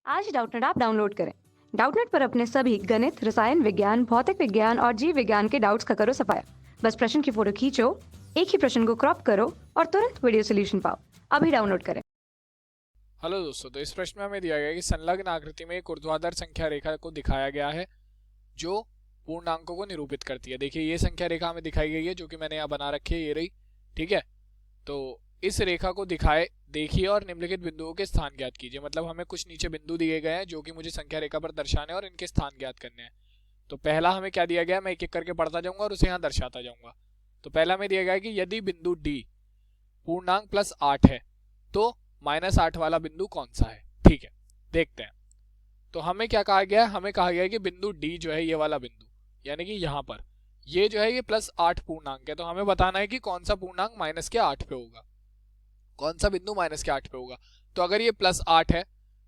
आज डाउटनेट आप डाउनलोड करें। डाउटनेट पर अपने सभी गणित, रसायन विज्ञान, भौतिक विज्ञान और जीव विज्ञान के डाउट्स का करो सफाया। बस प्रश्न की फोटो खींचो, एक ही प्रश्न को क्रॉप करो और तुरंत वीडियो सोल्यूशन पाओ। अभी डाउनलोड करें। हेलो दोस्तों, तो इस प्रश्न में हमें दिया गया है कि संलग्न आकृति में एक ऊर्ध्वाधर संख्या रेखा को दिखाया गया है जो पूर्णांकों को निरूपित करती है। देखिए, ये संख्या रेखा हमें दिखाई गई है जो कि मैंने यहाँ बना रखी है, ये रही। ठीक है, तो इस रेखा को देखिए और निम्नलिखित बिंदुओं के स्थान ज्ञात कीजिए। मतलब हमें कुछ नीचे बिंदु दिए गए हैं जो कि मुझे संख्या रेखा पर दर्शाने और इनके स्थान ज्ञात करने हैं। तो पहला हमें क्या दिया गया है, मैं एक एक करके पढ़ता जाऊंगा और उसे यहाँ दर्शाता जाऊंगा। तो पहला हमें दिया गया है कि यदि बिंदु डी पूर्णांक +8 है तो -8 वाला बिंदु कौन सा है। ठीक है, देखते हैं। तो हमें क्या कहा गया है, हमें कहा गया है कि बिंदु डी जो है, ये वाला बिंदु, यानी कि यहाँ पर ये जो है ये +8 पूर्णांक है। तो हमें बताना है कि कौन सा पूर्णांक -8 पे होगा, कौन सा बिंदु -8 पे होगा। तो अगर ये +8 है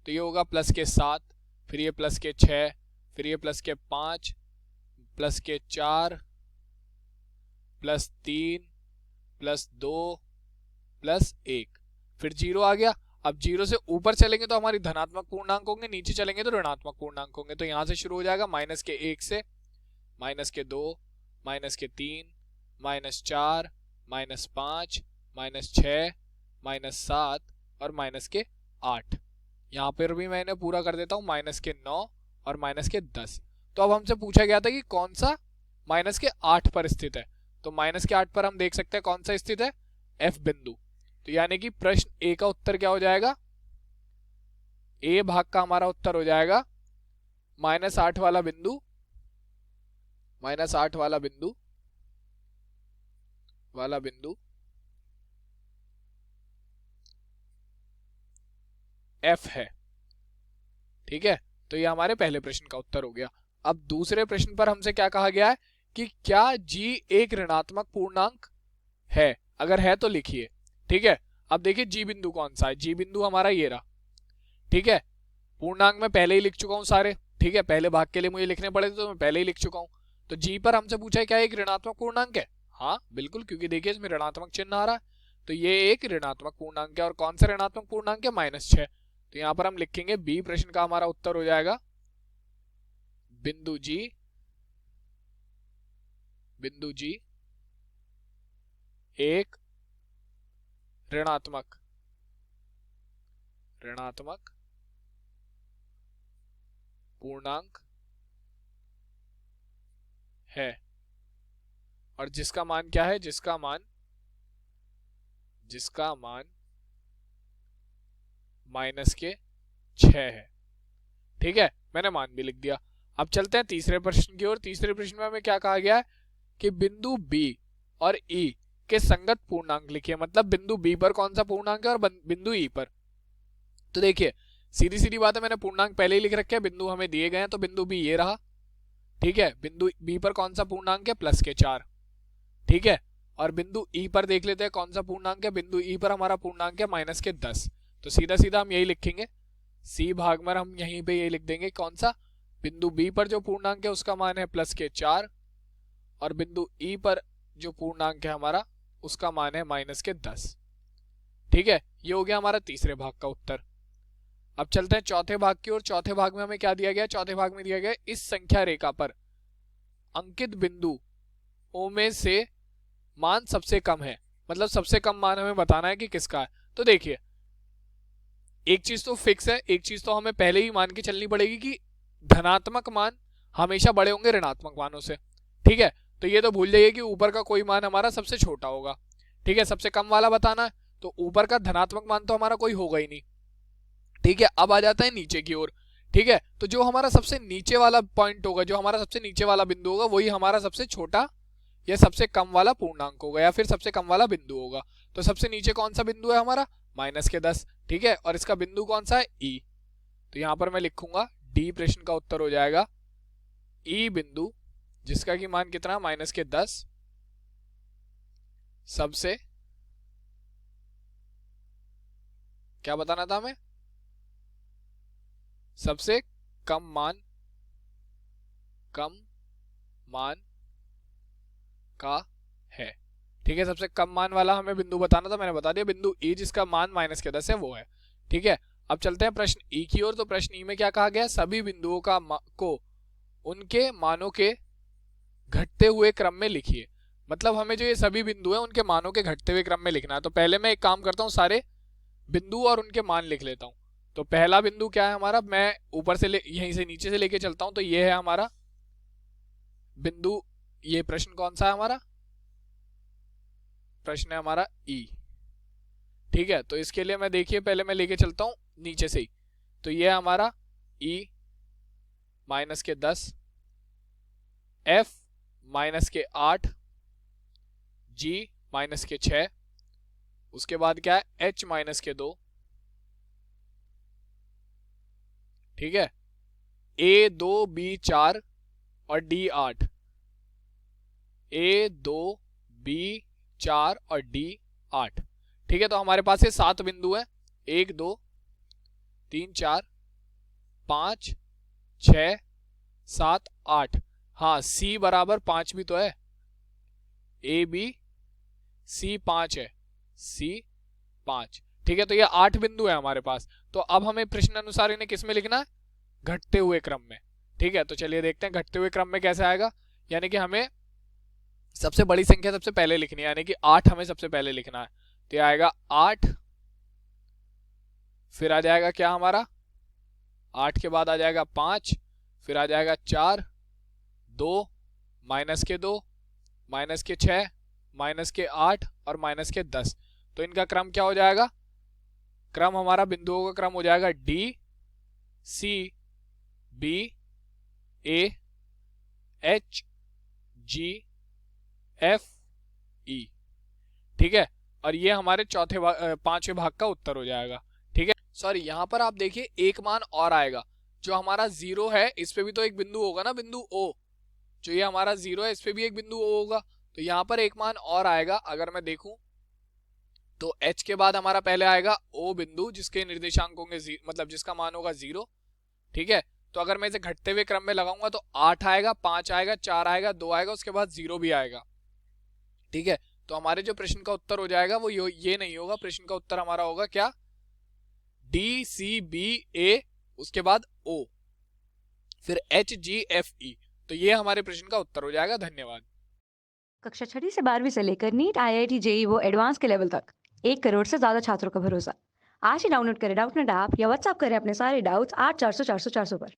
तो ये होगा +7, फिर ये +6, फिर ये +5, +4, +3, +2, +1, फिर 0 आ गया। अब 0 से ऊपर चलेंगे तो हमारी धनात्मक पूर्णांक होंगे, नीचे चलेंगे तो ऋणात्मक पूर्णांक होंगे। तो यहां से शुरू हो जाएगा -1 से, -2, -3, -4, -5, -6, -7 और -8। यहां पर भी मैंने पूरा कर देता हूं, -9 और -10। तो अब हमसे पूछा गया था कि कौन सा -8 पर स्थित है। तो -8 पर हम देख सकते हैं कौन सा स्थित है, F बिंदु। तो यानी कि प्रश्न ए का उत्तर क्या हो जाएगा, ए भाग का हमारा उत्तर हो जाएगा -8 वाला बिंदु, -8 वाला बिंदु F है। ठीक है, तो ये हमारे पहले प्रश्न का उत्तर हो गया। अब दूसरे प्रश्न पर हमसे क्या कहा गया है कि क्या G एक ऋणात्मक पूर्णांक है, अगर है तो लिखिए। ठीक है, अब देखिए जी बिंदु कौन सा है। जी बिंदु हमारा ये रहा। ठीक है, पूर्णांक मैं पहले ही लिख चुका हूं सारे। ठीक है, पहले भाग के लिए मुझे लिखने पड़े थे तो मैं पहले ही लिख चुका हूं। तो जी पर हमसे पूछा है क्या एक ऋणात्मक पूर्णांक है। हाँ बिल्कुल, क्योंकि देखिए इसमें ऋणात्मक चिन्ह आ रहा है, तो ये एक ऋणात्मक पूर्णांक है। और कौन सा ऋणात्मक पूर्णांक है, -6। तो यहां पर हम लिखेंगे बी प्रश्न का हमारा उत्तर हो जाएगा बिंदु जी एक ऋणात्मक पूर्णांक है। और जिसका मान क्या है, जिसका मान -6 है। ठीक है, मैंने मान भी लिख दिया। अब चलते हैं तीसरे प्रश्न की ओर। तीसरे प्रश्न में हमें क्या कहा गया है कि बिंदु बी और ई के संगत पूर्णांक लिखिए। मतलब बिंदु बी पर कौन सा पूर्णांक है और बिंदु ई पर। तो देखिए सीधी सीधी बात है, मैंने पूर्णांक पहले ही लिख रखे हैं, बिंदु हमें दिए गए हैं। तो बिंदु बी ये रहा। ठीक है, बिंदु बी पर कौन सा पूर्णांक है, +4। ठीक है, और बिंदु ई पर देख लेते हैं कौन सा पूर्णांक है। बिंदु ई पर हमारा पूर्णांक है -10। तो सीधा सीधा हम यही लिखेंगे, सी भाग में हम यहीं पे यही लिख देंगे कौन सा, बिंदु बी पर जो पूर्णांक है उसका मान है +4 और बिंदु ई पर जो पूर्णांक है हमारा उसका मान है -10। ठीक है, ये हो गया हमारा तीसरे भाग का उत्तर। अब चलते हैं चौथे भाग की ओर। चौथे भाग में हमें क्या दिया गया, चौथे भाग में दिया गया इस संख्या रेखा पर अंकित बिंदु ओ में से मान सबसे कम है। मतलब सबसे कम मान हमें बताना है कि किसका है। तो देखिए एक चीज तो फिक्स है, एक चीज तो हमें पहले ही मान के चलनी पड़ेगी कि धनात्मक मान हमेशा बड़े होंगे ऋणात्मक मानों से। ठीक है, तो ये तो भूल जाइए कि ऊपर का कोई मान हमारा सबसे छोटा होगा। ठीक है, सबसे कम वाला बताना है तो ऊपर का धनात्मक मान तो हमारा कोई होगा ही नहीं। ठीक है, अब आ जाता है नीचे की ओर। ठीक है, तो जो हमारा सबसे नीचे वाला पॉइंट होगा, जो हमारा सबसे नीचे वाला बिंदु होगा, वही हमारा सबसे छोटा या सबसे कम वाला पूर्णांक होगा या फिर सबसे कम वाला बिंदु होगा। तो सबसे नीचे कौन सा बिंदु है हमारा, -10। ठीक है, और इसका बिंदु कौन सा है, ई। तो यहां पर मैं लिखूंगा डी प्रश्न का उत्तर हो जाएगा ई बिंदु, जिसका की मान कितना, -10, सबसे, क्या बताना था हमें, सबसे कम मान का है। ठीक है, सबसे कम मान वाला हमें बिंदु बताना था, मैंने बता दिया बिंदु ई जिसका मान -10 है वो है। ठीक है, अब चलते हैं प्रश्न ई की ओर। तो प्रश्न ई में क्या कहा गया है, सभी बिंदुओं को उनके मानों के घटते हुए क्रम में लिखिए। मतलब हमें जो ये सभी बिंदु है उनके मानों के घटते हुए क्रम में लिखना है। तो पहले मैं एक काम करता हूँ, सारे बिंदु और उनके मान लिख लेता हूँ। तो पहला बिंदु क्या है हमारा, मैं ऊपर से यहीं से नीचे से लेके चलता हूं। तो ये है हमारा बिंदु, ये प्रश्न कौन सा है हमारा, प्रश्न है हमारा ई। ठीक है, तो इसके लिए मैं देखिए पहले मैं लेके चलता हूं नीचे से ही। तो ये है हमारा ई माइनस के 10, एफ माइनस के 8, जी माइनस के 6, उसके बाद क्या है एच माइनस के 2। ठीक है, ए 2 बी 4 और डी 8, ए 2 बी 4 और डी 8। ठीक है, तो हमारे पास ये 7 बिंदु है, 1 2 3 4 5 6 7 8। हाँ, सी बराबर 5 भी तो है, ए बी सी 5 है, सी 5। ठीक है, तो ये 8 बिंदु है हमारे पास। तो अब हमें प्रश्न अनुसार इन्हें किस में लिखना है, घटते हुए क्रम में। ठीक है, तो चलिए देखते हैं घटते हुए क्रम में कैसे आएगा। यानी कि हमें सबसे बड़ी संख्या सबसे पहले लिखनी है, यानी कि 8 हमें सबसे पहले लिखना है। तो ये आएगा 8, फिर आ जाएगा क्या हमारा 8 के बाद आ जाएगा 5, फिर आ जाएगा 4, 2 माइनस के 2 माइनस के 6 माइनस के 8 और माइनस के 10। तो इनका क्रम क्या हो जाएगा, क्रम हमारा बिंदुओं का क्रम हो जाएगा D C B A H G F E. ठीक है, और ये हमारे पांचवें भाग का उत्तर हो जाएगा। ठीक है, सॉरी यहां पर आप देखिए एक मान और आएगा, जो हमारा 0 है इस पे भी तो एक बिंदु होगा ना, बिंदु ओ। जो ये हमारा 0 है इस पे भी एक बिंदु ओ होगा। तो यहां पर एक मान और आएगा, अगर मैं देखूं तो h के बाद हमारा पहले आएगा o बिंदु, जिसके निर्देशांक होंगे मतलब जिसका मान होगा 0। ठीक है, तो अगर मैं इसे घटते हुए क्रम में लगाऊंगा तो 8 आएगा, 5 आएगा, 4 आएगा, 2 आएगा, उसके बाद 0 भी आएगा। ठीक है, तो हमारे जो प्रश्न का उत्तर हो जाएगा वो ये नहीं होगा, प्रश्न का उत्तर हमारा होगा क्या, डी सी बी ए, उसके बाद ओ, फिर एच जी एफ ई। तो ये हमारे प्रश्न का उत्तर हो जाएगा। धन्यवाद। कक्षा 6वीं से 12वीं से लेकर नीट IIT JEE वो एडवांस के लेवल तक 1 करोड़ से ज्यादा छात्रों का भरोसा। आज ही डाउनलोड करें डाउटनेट ऐप या व्हाट्सएप करें अपने सारे डाउट्स 8400 400 400 पर।